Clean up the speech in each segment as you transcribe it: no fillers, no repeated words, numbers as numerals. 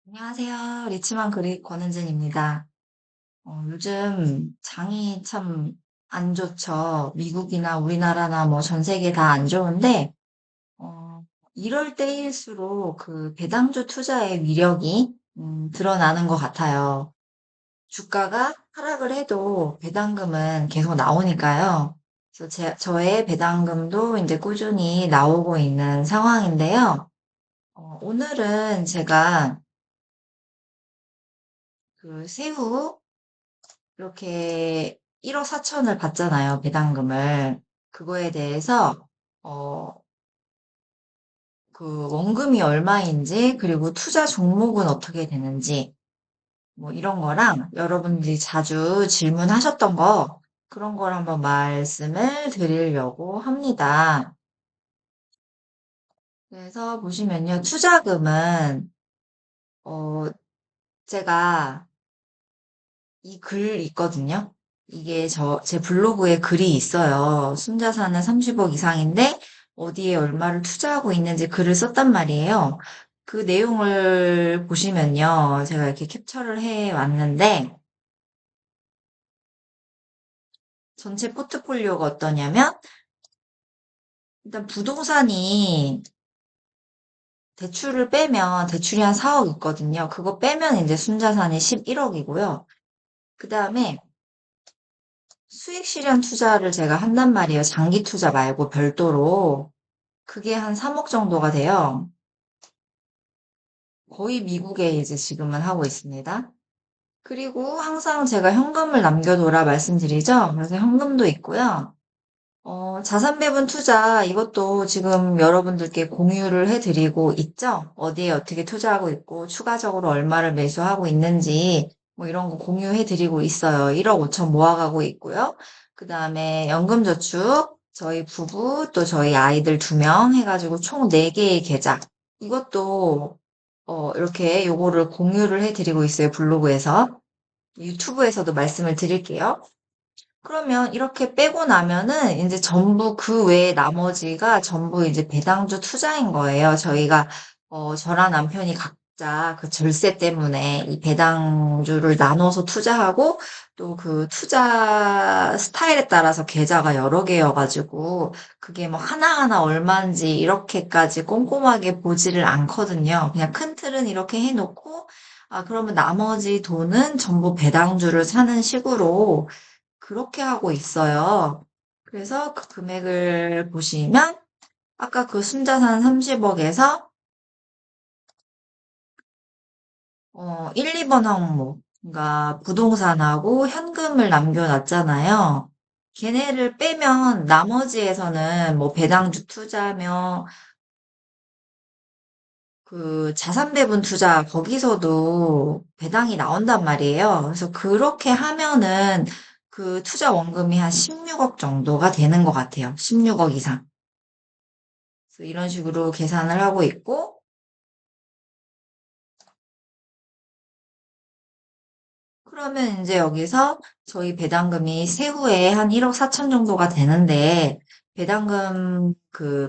안녕하세요. 리치만 그릭 권은진입니다. 요즘 장이 참 안 좋죠. 미국이나 우리나라나 뭐 전 세계 다 안 좋은데, 어, 이럴 때일수록 그 배당주 투자의 위력이 드러나는 것 같아요. 주가가 하락을 해도 배당금은 계속 나오니까요. 그래서 저의 배당금도 이제 꾸준히 나오고 있는 상황인데요. 오늘은 제가 그 새우 이렇게 1억 4천을 받잖아요, 배당금을. 그거에 대해서, 어, 그 원금이 얼마인지, 그리고 투자 종목은 어떻게 되는지, 뭐 이런 거랑 여러분들이 자주 질문하셨던 거, 그런 걸 한번 말씀을 드리려고 합니다. 그래서 보시면요, 투자금은, 어, 제가 이 글 있거든요. 이게 제 블로그에 글이 있어요. 순자산은 30억 이상인데 어디에 얼마를 투자하고 있는지 글을 썼단 말이에요. 그 내용을 보시면요. 제가 이렇게 캡처를 해 왔는데 전체 포트폴리오가 어떠냐면 일단 부동산이 대출을 빼면 대출이 한 4억 있거든요. 그거 빼면 이제 순자산이 11억이고요. 그 다음에 수익 실현 투자를 제가 한단 말이에요. 장기 투자 말고 별도로. 그게 한 3억 정도가 돼요. 거의 미국에 이제 지금은 하고 있습니다. 그리고 항상 제가 현금을 남겨둬라 말씀드리죠. 그래서 현금도 있고요. 자산 배분 투자 이것도 지금 여러분들께 공유를 해드리고 있죠. 어디에 어떻게 투자하고 있고 추가적으로 얼마를 매수하고 있는지 뭐 이런 거 공유해드리고 있어요. 1억 5천 모아가고 있고요. 그 다음에 연금저축 저희 부부 또 저희 아이들 2명 해가지고 총 4개의 계좌 이것도 이렇게 요거를 공유를 해드리고 있어요. 블로그에서 유튜브에서도 말씀을 드릴게요. 그러면 이렇게 빼고 나면은 이제 전부 그 외에 나머지가 전부 이제 배당주 투자인 거예요. 저희가 저랑 남편이 각자 그 절세 때문에 이 배당주를 나눠서 투자하고 또 그 투자 스타일에 따라서 계좌가 여러 개여가지고 그게 뭐 하나하나 얼마인지 이렇게까지 꼼꼼하게 보지를 않거든요. 그냥 큰 틀은 이렇게 해놓고 아 그러면 나머지 돈은 전부 배당주를 사는 식으로 그렇게 하고 있어요. 그래서 그 금액을 보시면 아까 그 순자산 30억에서 1, 2번 항목 그러니까 부동산하고 현금을 남겨놨잖아요. 걔네를 빼면 나머지에서는 뭐 배당주 투자며 그 자산 배분 투자 거기서도 배당이 나온단 말이에요. 그래서 그렇게 하면은 그 투자 원금이 한 16억 정도가 되는 것 같아요. 16억 이상. 그래서 이런 식으로 계산을 하고 있고, 그러면 이제 여기서 저희 배당금이 세후에 한 1억 4천 정도가 되는데,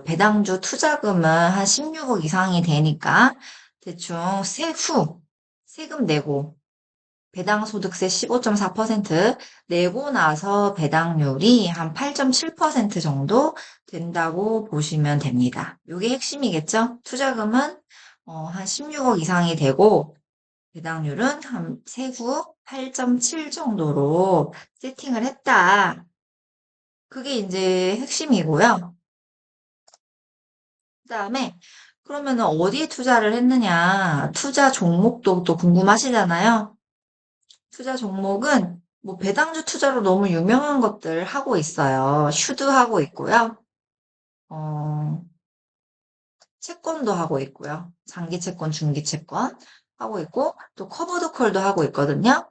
배당주 투자금은 한 16억 이상이 되니까, 대충 세후, 세금 내고, 배당소득세 15.4% 내고 나서 배당률이 한 8.7% 정도 된다고 보시면 됩니다. 이게 핵심이겠죠? 투자금은 한 16억 이상이 되고 배당률은 한 세후 8.7 정도로 세팅을 했다. 그게 이제 핵심이고요. 그다음에 그러면은 어디에 투자를 했느냐? 투자 종목도 또 궁금하시잖아요. 투자 종목은 뭐 배당주 투자로 너무 유명한 것들 하고 있어요. 슈드 하고 있고요. 어, 채권도 하고 있고요. 장기 채권, 중기 채권 하고 있고 또 커버드 콜도 하고 있거든요.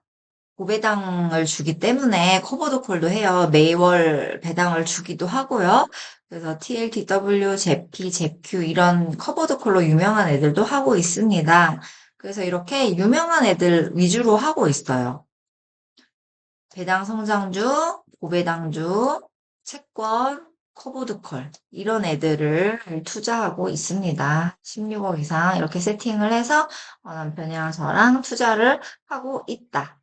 고배당을 주기 때문에 커버드 콜도 해요. 매월 배당을 주기도 하고요. 그래서 TLTW, 제피, 제큐 이런 커버드 콜로 유명한 애들도 하고 있습니다. 그래서 이렇게 유명한 애들 위주로 하고 있어요. 배당 성장주, 고배당주, 채권, 커보드컬 이런 애들을 투자하고 있습니다. 16억 이상 이렇게 세팅을 해서 남편이랑 저랑 투자를 하고 있다.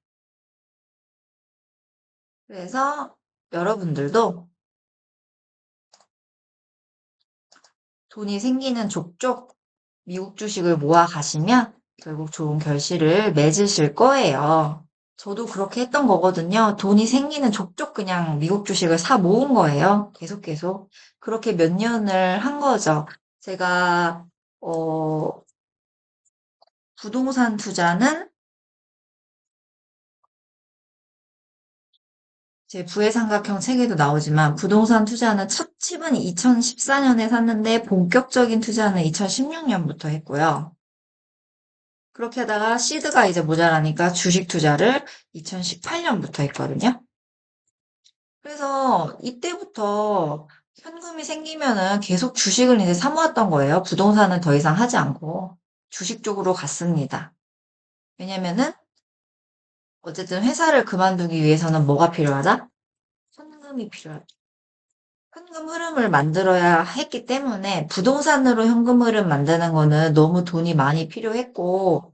그래서 여러분들도 돈이 생기는 족족 미국 주식을 모아 가시면 결국 좋은 결실을 맺으실 거예요. 저도 그렇게 했던 거거든요. 돈이 생기는 족족 그냥 미국 주식을 사 모은 거예요. 계속 계속. 그렇게 몇 년을 한 거죠. 제가, 어, 부동산 투자는 제 부의 삼각형 책에도 나오지만 부동산 투자는 첫 집은 2014년에 샀는데 본격적인 투자는 2016년부터 했고요. 그렇게 하다가 시드가 이제 모자라니까 주식 투자를 2018년부터 했거든요. 그래서 이때부터 현금이 생기면은 계속 주식을 이제 사모았던 거예요. 부동산은 더 이상 하지 않고 주식 쪽으로 갔습니다. 왜냐면은 어쨌든 회사를 그만두기 위해서는 뭐가 필요하다? 현금이 필요하다. 현금 흐름을 만들어야 했기 때문에 부동산으로 현금 흐름 만드는 거는 너무 돈이 많이 필요했고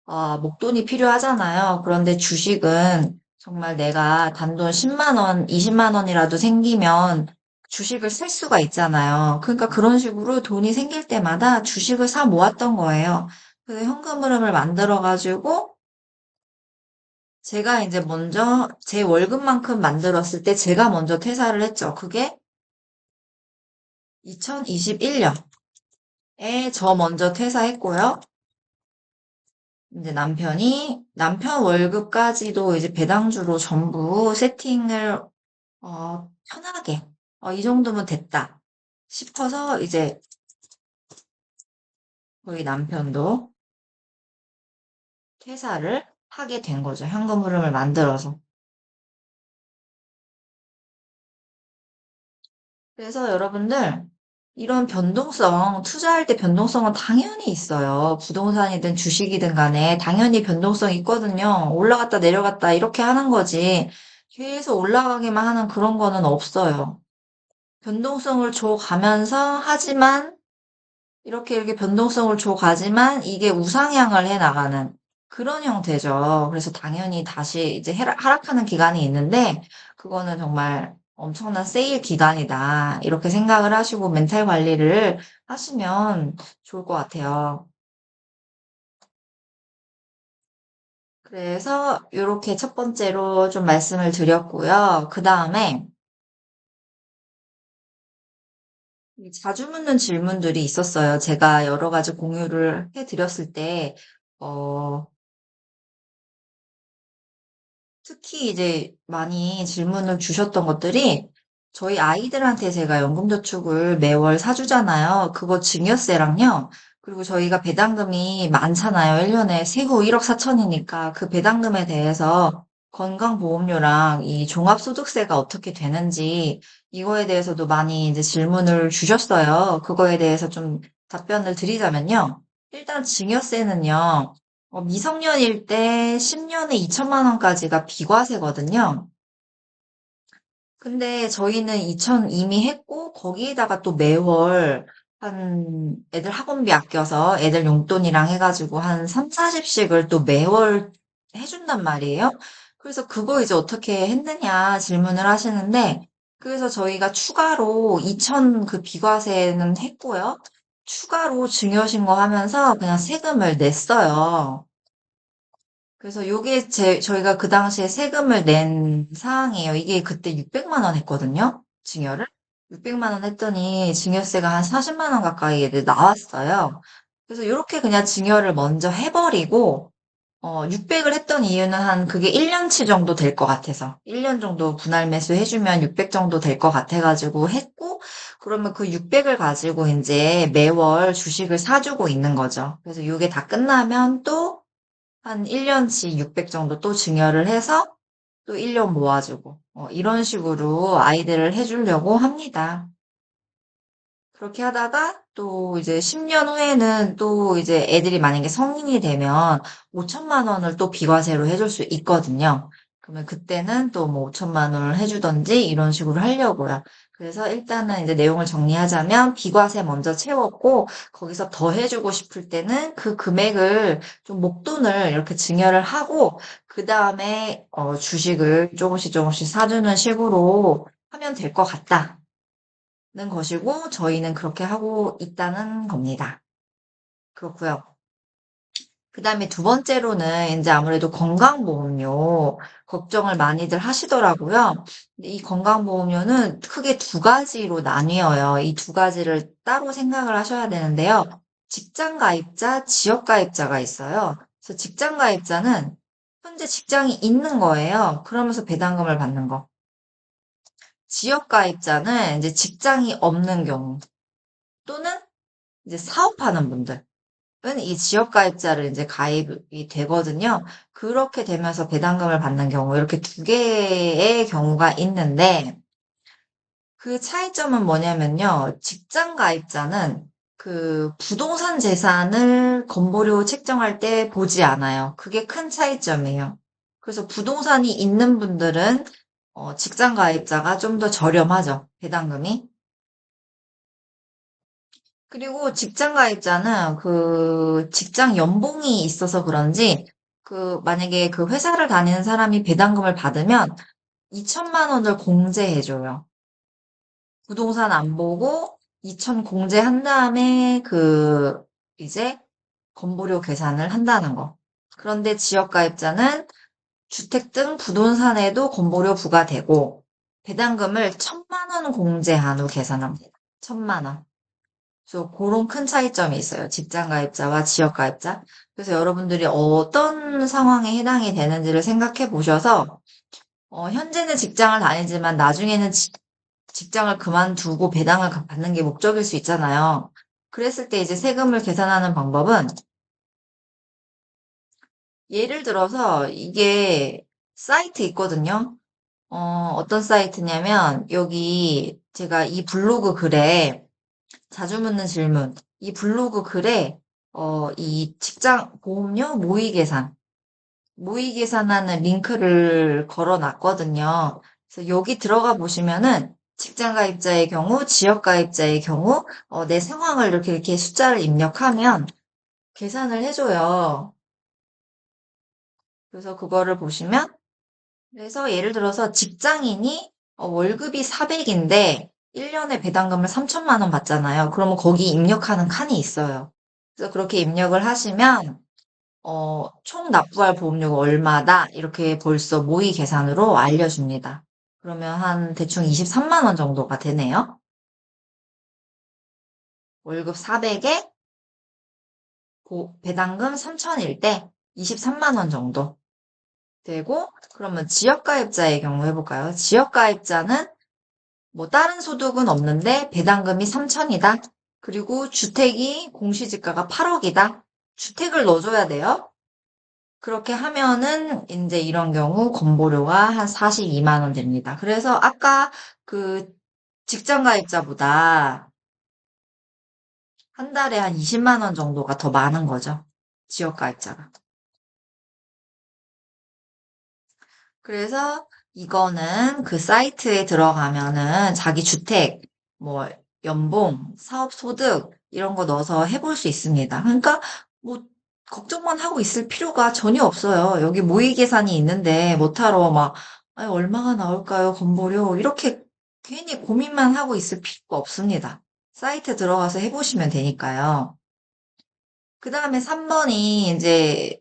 목돈이 필요하잖아요. 그런데 주식은 정말 내가 단돈 10만 원, 20만 원이라도 생기면 주식을 살 수가 있잖아요. 그러니까 그런 식으로 돈이 생길 때마다 주식을 사 모았던 거예요. 그래서 현금 흐름을 만들어가지고 제가 이제 먼저 제 월급만큼 만들었을 때 제가 먼저 퇴사를 했죠. 그게 2021년에 저 먼저 퇴사했고요. 이제 남편 월급까지도 이제 배당주로 전부 세팅을, 편하게, 이 정도면 됐다 싶어서 이제 거의 남편도 퇴사를 하게 된 거죠. 현금 흐름을 만들어서. 그래서 여러분들, 이런 변동성, 투자할 때 변동성은 당연히 있어요. 부동산이든 주식이든 간에 당연히 변동성이 있거든요. 올라갔다 내려갔다 이렇게 하는 거지. 계속 올라가기만 하는 그런 거는 없어요. 변동성을 줘가면서 하지만 이렇게 변동성을 줘가지만 이게 우상향을 해 나가는 그런 형태죠. 그래서 당연히 다시 이제 하락하는 기간이 있는데 그거는 정말 엄청난 세일 기간이다. 이렇게 생각을 하시고 멘탈 관리를 하시면 좋을 것 같아요. 그래서 이렇게 첫 번째로 좀 말씀을 드렸고요. 그 다음에 자주 묻는 질문들이 있었어요. 제가 여러 가지 공유를 해드렸을 때, 어, 특히 이제 많이 질문을 주셨던 것들이 저희 아이들한테 제가 연금저축을 매월 사주잖아요. 그거 증여세랑요. 그리고 저희가 배당금이 많잖아요. 1년에 세후 1억 4천이니까 그 배당금에 대해서 건강보험료랑 이 종합소득세가 어떻게 되는지 이거에 대해서도 많이 이제 질문을 주셨어요. 그거에 대해서 좀 답변을 드리자면요. 일단 증여세는요. 미성년일 때 10년에 2천만 원까지가 비과세거든요. 근데 저희는 2천 이미 했고, 거기에다가 또 매월 한 애들 학원비 아껴서 애들 용돈이랑 해가지고 한 3, 40씩을 또 매월 해준단 말이에요. 그래서 그거 이제 어떻게 했느냐 질문을 하시는데, 그래서 저희가 추가로 2천 그 비과세는 했고요. 추가로 증여신고 하면서 그냥 세금을 냈어요. 그래서 요게 저희가 그 당시에 세금을 낸 사항이에요. 이게 그때 600만 원 했거든요. 증여를. 600만 원 했더니 증여세가 한 40만 원 가까이 이제 나왔어요. 그래서 이렇게 그냥 증여를 먼저 해버리고, 600을 했던 이유는 한 그게 1년치 정도 될 것 같아서. 1년 정도 분할 매수 해주면 600 정도 될 것 같아가지고 했고, 그러면 그 600을 가지고 이제 매월 주식을 사주고 있는 거죠. 그래서 이게 다 끝나면 또 한 1년치 600 정도 또 증여를 해서 또 1년 모아주고, 이런 식으로 아이들을 해주려고 합니다. 그렇게 하다가 또 이제 10년 후에는 또 이제 애들이 만약에 성인이 되면 5천만 원을 또 비과세로 해줄 수 있거든요. 그러면 그때는 또 뭐 5천만 원을 해주던지 이런 식으로 하려고요. 그래서 일단은 이제 내용을 정리하자면 비과세 먼저 채웠고 거기서 더 해주고 싶을 때는 그 금액을 좀 목돈을 이렇게 증여를 하고 그 다음에 주식을 조금씩 조금씩 사주는 식으로 하면 될 것 같다는 것이고 저희는 그렇게 하고 있다는 겁니다. 그렇고요. 그 다음에 두 번째로는 이제 아무래도 건강보험료 걱정을 많이들 하시더라고요. 근데 이 건강보험료는 크게 두 가지로 나뉘어요. 이 두 가지를 따로 생각을 하셔야 되는데요. 직장가입자, 지역가입자가 있어요. 그래서 직장가입자는 현재 직장이 있는 거예요. 그러면서 배당금을 받는 거. 지역가입자는 이제 직장이 없는 경우 또는 이제 사업하는 분들. 은 이 지역가입자를 이제 가입이 되거든요. 그렇게 되면서 배당금을 받는 경우, 이렇게 두 개의 경우가 있는데, 그 차이점은 뭐냐면요. 직장가입자는 그 부동산 재산을 건보료 책정할 때 보지 않아요. 그게 큰 차이점이에요. 그래서 부동산이 있는 분들은 직장가입자가 좀 더 저렴하죠. 배당금이. 그리고 직장 가입자는 그 직장 연봉이 있어서 그런지 그 만약에 그 회사를 다니는 사람이 배당금을 받으면 2천만 원을 공제해줘요. 부동산 안 보고 2천 공제한 다음에 그 이제 건보료 계산을 한다는 거. 그런데 지역 가입자는 주택 등 부동산에도 건보료 부과되고 배당금을 1,000만 원 공제한 후 계산합니다. 1,000만 원. 그래서 그런 큰 차이점이 있어요. 직장 가입자와 지역 가입자. 그래서 여러분들이 어떤 상황에 해당이 되는지를 생각해 보셔서, 현재는 직장을 다니지만 나중에는 직장을 그만두고 배당을 받는 게 목적일 수 있잖아요. 그랬을 때 이제 세금을 계산하는 방법은, 예를 들어서 이게 사이트 있거든요. 어떤 사이트냐면, 여기 제가 이 블로그 글에 자주 묻는 질문. 이 블로그 글에, 이 직장 보험료 모의 계산하는 링크를 걸어 놨거든요. 그래서 여기 들어가 보시면은 직장 가입자의 경우, 지역 가입자의 경우, 내 상황을 이렇게 숫자를 입력하면 계산을 해줘요. 그래서 그거를 보시면 그래서 예를 들어서 직장인이 월급이 400인데 1년에 배당금을 3천만 원 받잖아요. 그러면 거기 입력하는 칸이 있어요. 그래서 그렇게 입력을 하시면 총 납부할 보험료가 얼마다 이렇게 벌써 모의 계산으로 알려줍니다. 그러면 한 대충 23만 원 정도가 되네요. 월급 400에 배당금 3천일 때 23만 원 정도 되고 그러면 지역가입자의 경우 해볼까요? 지역가입자는 뭐 다른 소득은 없는데 배당금이 3천이다. 그리고 주택이 공시지가가 8억이다. 주택을 넣어줘야 돼요. 그렇게 하면은 이제 이런 경우 건보료가 한 42만 원 됩니다. 그래서 아까 그 직장 가입자보다 한 달에 한 20만 원 정도가 더 많은 거죠. 지역 가입자가. 그래서 이거는 그 사이트에 들어가면은 자기 주택, 뭐, 연봉, 사업 소득, 이런 거 넣어서 해볼 수 있습니다. 그러니까, 뭐, 걱정만 하고 있을 필요가 전혀 없어요. 여기 모의 계산이 있는데, 못하러 막, 아니, 얼마가 나올까요? 건보료. 이렇게 괜히 고민만 하고 있을 필요가 없습니다. 사이트 들어가서 해보시면 되니까요. 그 다음에 3번이 이제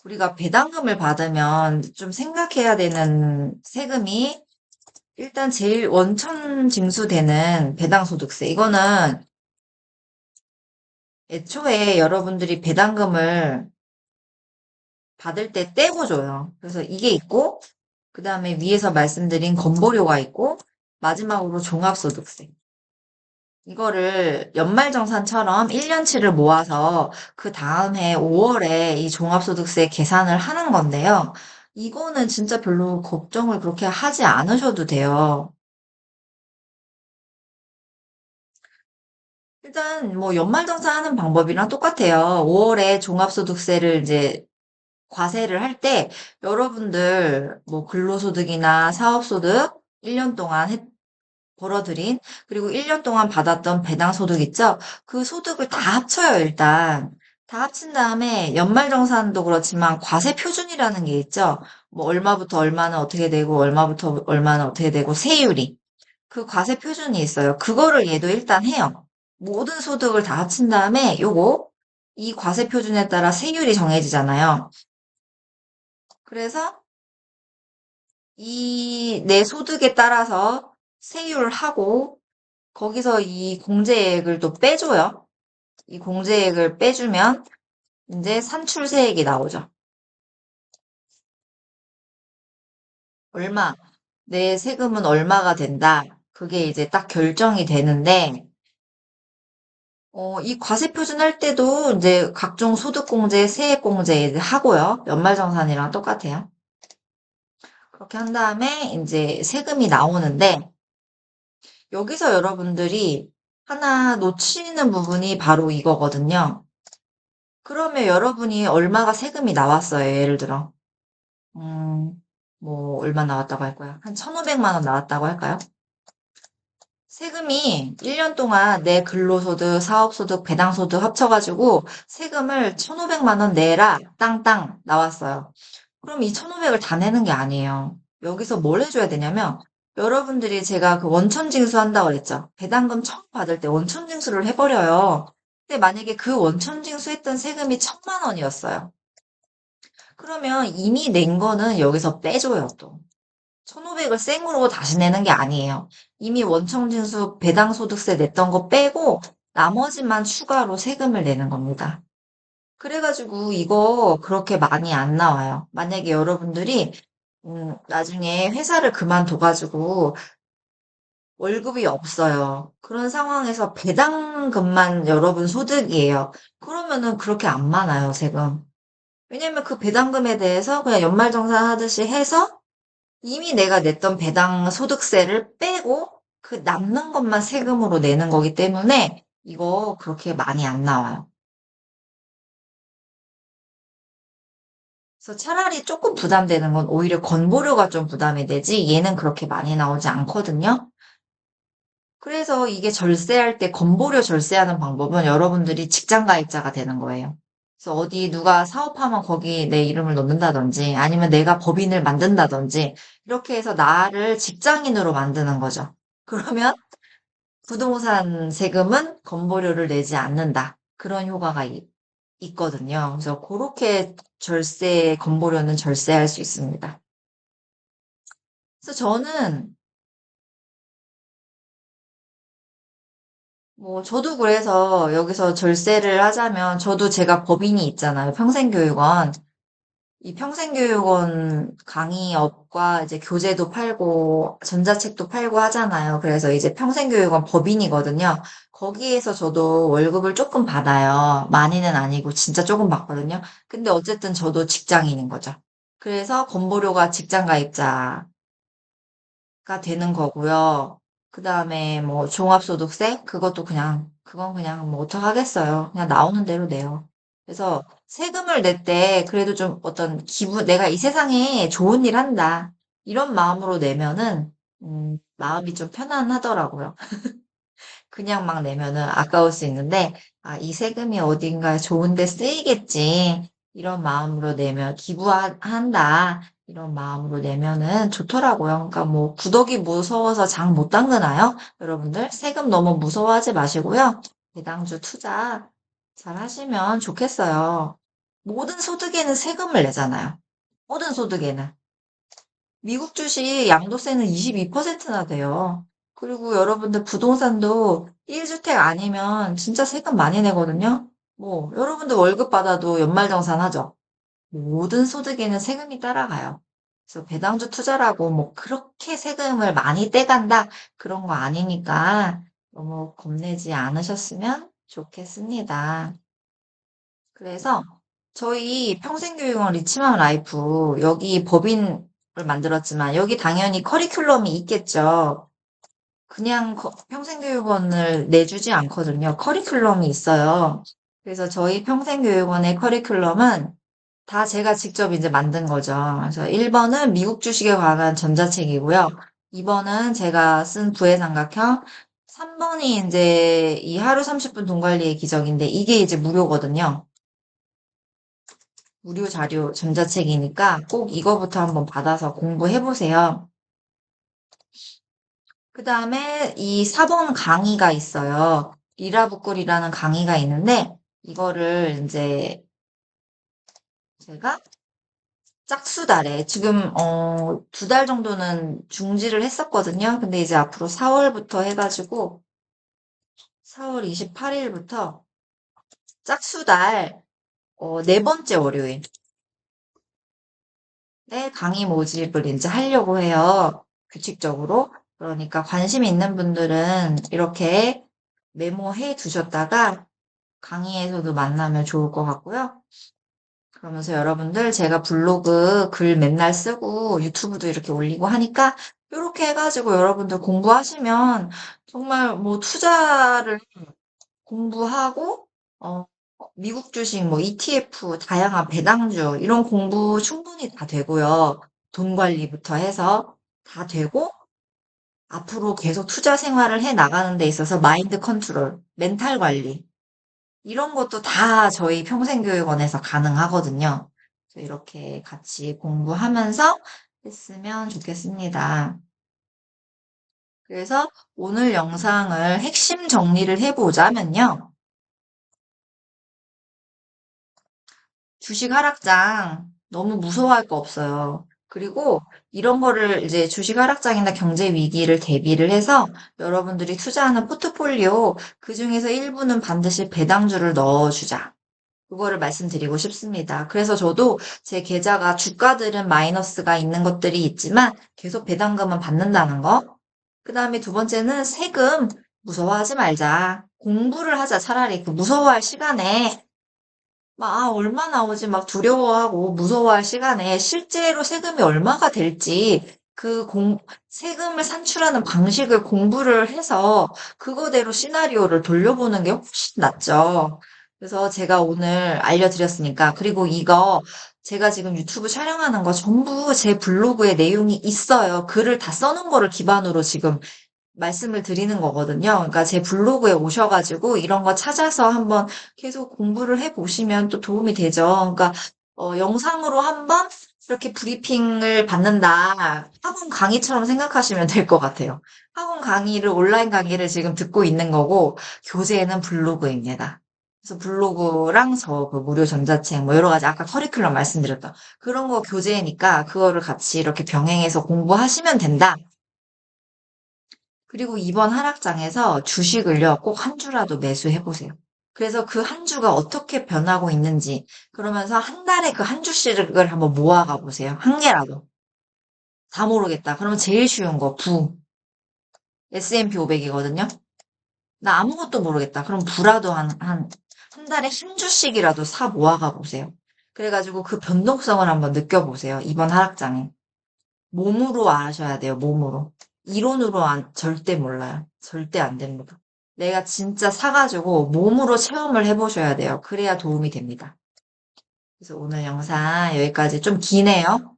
우리가 배당금을 받으면 좀 생각해야 되는 세금이 일단 제일 원천 징수되는 배당소득세. 이거는 애초에 여러분들이 배당금을 받을 때 떼고 줘요. 그래서 이게 있고, 그 다음에 위에서 말씀드린 건보료가 있고, 마지막으로 종합소득세. 이거를 연말정산처럼 1년치를 모아서 그 다음 해 5월에 이 종합소득세 계산을 하는 건데요. 이거는 진짜 별로 걱정을 그렇게 하지 않으셔도 돼요. 일단 뭐 연말정산하는 방법이랑 똑같아요. 5월에 종합소득세를 이제 과세를 할 때 여러분들 뭐 근로소득이나 사업소득 1년 동안 벌어들인, 그리고 1년 동안 받았던 배당 소득 있죠? 그 소득을 다 합쳐요, 일단. 다 합친 다음에 연말정산도 그렇지만 과세 표준이라는 게 있죠? 뭐 얼마부터 얼마는 어떻게 되고 얼마부터 얼마는 어떻게 되고 세율이. 그 과세 표준이 있어요. 그거를 얘도 일단 해요. 모든 소득을 다 합친 다음에 이 과세 표준에 따라 세율이 정해지잖아요. 그래서 이 내 소득에 따라서 세율을 하고 거기서 이 공제액을 또 빼줘요. 이 공제액을 빼주면 이제 산출세액이 나오죠. 얼마, 내 세금은 얼마가 된다. 그게 이제 딱 결정이 되는데, 이 과세표준 할 때도 이제 각종 소득공제, 세액공제 하고요. 연말정산이랑 똑같아요. 그렇게 한 다음에 이제 세금이 나오는데, 여기서 여러분들이 하나 놓치는 부분이 바로 이거거든요. 그러면 여러분이 얼마가 세금이 나왔어요. 예를 들어. 음, 뭐, 얼마 나왔다고 할 거야? 한 1,500만 원 나왔다고 할까요? 세금이 1년 동안 내 근로소득, 사업소득, 배당소득 합쳐가지고 세금을 1,500만 원 내라, 땅땅 나왔어요. 그럼 이 1,500을 다 내는 게 아니에요. 여기서 뭘 해줘야 되냐면, 여러분들이 제가 그 원천징수 한다고 그랬죠. 배당금 처음 받을 때 원천징수를 해버려요. 근데 만약에 그 원천징수 했던 세금이 1,000만 원이었어요. 그러면 이미 낸 거는 여기서 빼줘요, 또. 1,500을 생으로 다시 내는 게 아니에요. 이미 원청징수 배당소득세 냈던 거 빼고 나머지만 추가로 세금을 내는 겁니다. 그래가지고 이거 그렇게 많이 안 나와요. 만약에 여러분들이 나중에 회사를 그만둬가지고 월급이 없어요. 그런 상황에서 배당금만 여러분 소득이에요. 그러면은 그렇게 안 많아요, 세금. 왜냐면 그 배당금에 대해서 그냥 연말정산 하듯이 해서 이미 내가 냈던 배당 소득세를 빼고 그 남는 것만 세금으로 내는 거기 때문에 이거 그렇게 많이 안 나와요. 그래서 차라리 조금 부담되는 건 오히려 건보료가 좀 부담이 되지 얘는 그렇게 많이 나오지 않거든요. 그래서 이게 절세할 때 건보료 절세하는 방법은 여러분들이 직장 가입자가 되는 거예요. 그래서 어디 누가 사업하면 거기 내 이름을 넣는다든지 아니면 내가 법인을 만든다든지 이렇게 해서 나를 직장인으로 만드는 거죠. 그러면 부동산 세금은 건보료를 내지 않는다. 그런 효과가 있거든요. 그래서 그렇게 건보료는 절세할 수 있습니다. 그래서 저는 저도 그래서 여기서 절세를 하자면 저도 제가 법인이 있잖아요. 평생교육원. 이 평생교육원 강의업과 이제 교재도 팔고 전자책도 팔고 하잖아요. 그래서 이제 평생교육원 법인이거든요. 거기에서 저도 월급을 조금 받아요. 많이는 아니고 진짜 조금 받거든요. 근데 어쨌든 저도 직장인인 거죠. 그래서 건보료가 직장 가입자가 되는 거고요. 그 다음에 뭐 종합소득세? 그건 그냥 뭐 어떡하겠어요. 그냥 나오는 대로 내요. 그래서 세금을 낼 때 그래도 좀 어떤 내가 이 세상에 좋은 일 한다. 이런 마음으로 내면은, 마음이 좀 편안하더라고요. 그냥 막 내면은 아까울 수 있는데, 아, 이 세금이 어딘가에 좋은데 쓰이겠지. 이런 마음으로 내면, 기부한다. 이런 마음으로 내면은 좋더라고요. 그러니까 뭐, 구더기 무서워서 장 못 담그나요? 여러분들, 세금 너무 무서워하지 마시고요. 배당주 투자 잘 하시면 좋겠어요. 모든 소득에는 세금을 내잖아요. 모든 소득에는. 미국 주식 양도세는 22%나 돼요. 그리고 여러분들 부동산도 1주택 아니면 진짜 세금 많이 내거든요. 여러분들 월급 받아도 연말정산 하죠. 모든 소득에는 세금이 따라가요. 그래서 배당주 투자라고 그렇게 세금을 많이 떼간다 그런 거 아니니까 너무 겁내지 않으셨으면 좋겠습니다. 그래서 저희 평생교육원 리치맘 라이프 여기 법인을 만들었지만 여기 당연히 커리큘럼이 있겠죠. 그냥 평생교육원을 내주지 않거든요. 커리큘럼이 있어요. 그래서 저희 평생교육원의 커리큘럼은 다 제가 직접 이제 만든 거죠. 그래서 1번은 미국 주식에 관한 전자책이고요. 2번은 제가 쓴 부회삼각형, 3번이 이제 이 하루 30분 돈 관리의 기적인데 이게 이제 무료거든요. 무료 자료 전자책이니까 꼭 이거부터 한번 받아서 공부해 보세요. 그 다음에 이 4번 강의가 있어요. 리라북글이라는 강의가 있는데 이거를 이제 제가 짝수달에 지금 2달 정도는 중지를 했었거든요. 근데 이제 앞으로 4월부터 해가지고 4월 28일부터 짝수달 네 번째 월요일에 강의 모집을 이제 하려고 해요. 규칙적으로. 그러니까 관심 있는 분들은 이렇게 메모해 두셨다가 강의에서도 만나면 좋을 것 같고요. 그러면서 여러분들 제가 블로그 글 맨날 쓰고 유튜브도 이렇게 올리고 하니까 이렇게 해가지고 여러분들 공부하시면 정말 뭐 투자를 공부하고 어, 미국 주식 뭐 ETF 다양한 배당주 이런 공부 충분히 다 되고요. 돈 관리부터 해서 다 되고 앞으로 계속 투자 생활을 해 나가는 데 있어서 마인드 컨트롤, 멘탈 관리 이런 것도 다 저희 평생교육원에서 가능하거든요. 그래서 이렇게 같이 공부하면서 했으면 좋겠습니다. 그래서 오늘 영상을 핵심 정리를 해보자면요. 주식 하락장 너무 무서워할 거 없어요. 그리고 이런 거를 이제 주식 하락장이나 경제 위기를 대비를 해서 여러분들이 투자하는 포트폴리오 그중에서 일부는 반드시 배당주를 넣어주자. 그거를 말씀드리고 싶습니다. 그래서 저도 제 계좌가 주가들은 마이너스가 있는 것들이 있지만 계속 배당금은 받는다는 거. 그 다음에 두 번째는 세금 무서워하지 말자. 공부를 하자. 차라리 그 무서워할 시간에 막, 얼마 나오지 막 두려워하고 무서워할 시간에 실제로 세금이 얼마가 될지 세금을 산출하는 방식을 공부를 해서 그거대로 시나리오를 돌려보는 게 훨씬 낫죠. 그래서 제가 오늘 알려드렸으니까, 그리고 이거 제가 지금 유튜브 촬영하는 거 전부 제 블로그에 내용이 있어요. 글을 다 써놓은 거를 기반으로 지금 말씀을 드리는 거거든요. 그러니까 제 블로그에 오셔가지고 이런 거 찾아서 한번 계속 공부를 해보시면 또 도움이 되죠. 그러니까 영상으로 한번 이렇게 브리핑을 받는다. 학원 강의처럼 생각하시면 될 것 같아요. 학원 강의를, 온라인 강의를 지금 듣고 있는 거고, 교재는 블로그입니다. 그래서 블로그랑 저 그 무료 전자책, 뭐 여러 가지 아까 커리큘럼 말씀드렸던 그런 거 교재니까 그거를 같이 이렇게 병행해서 공부하시면 된다. 그리고 이번 하락장에서 주식을요, 꼭 한 주라도 매수해보세요. 그래서 그 한 주가 어떻게 변하고 있는지, 그러면서 한 달에 그 한 주씩을 한번 모아가 보세요. 한 개라도. 다 모르겠다. 그러면 제일 쉬운 거, S&P 500이거든요. 나 아무것도 모르겠다. 그럼 부라도 한 달에 한 주씩이라도 사 모아가 보세요. 그래가지고 그 변동성을 한번 느껴보세요. 이번 하락장에. 몸으로 아셔야 돼요, 몸으로. 이론으로 절대 몰라요. 절대 안 됩니다. 내가 진짜 사가지고 몸으로 체험을 해보셔야 돼요. 그래야 도움이 됩니다. 그래서 오늘 영상 여기까지 좀 기네요.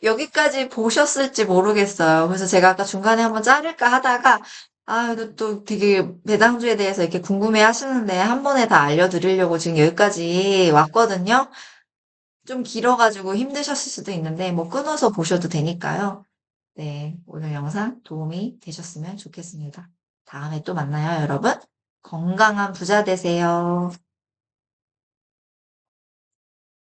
여기까지 보셨을지 모르겠어요. 그래서 제가 아까 중간에 한번 자를까 하다가, 또 되게 배당주에 대해서 이렇게 궁금해 하시는데 한 번에 다 알려드리려고 지금 여기까지 왔거든요. 좀 길어가지고 힘드셨을 수도 있는데, 뭐 끊어서 보셔도 되니까요. 네, 오늘 영상 도움이 되셨으면 좋겠습니다. 다음에 또 만나요, 여러분. 건강한 부자 되세요.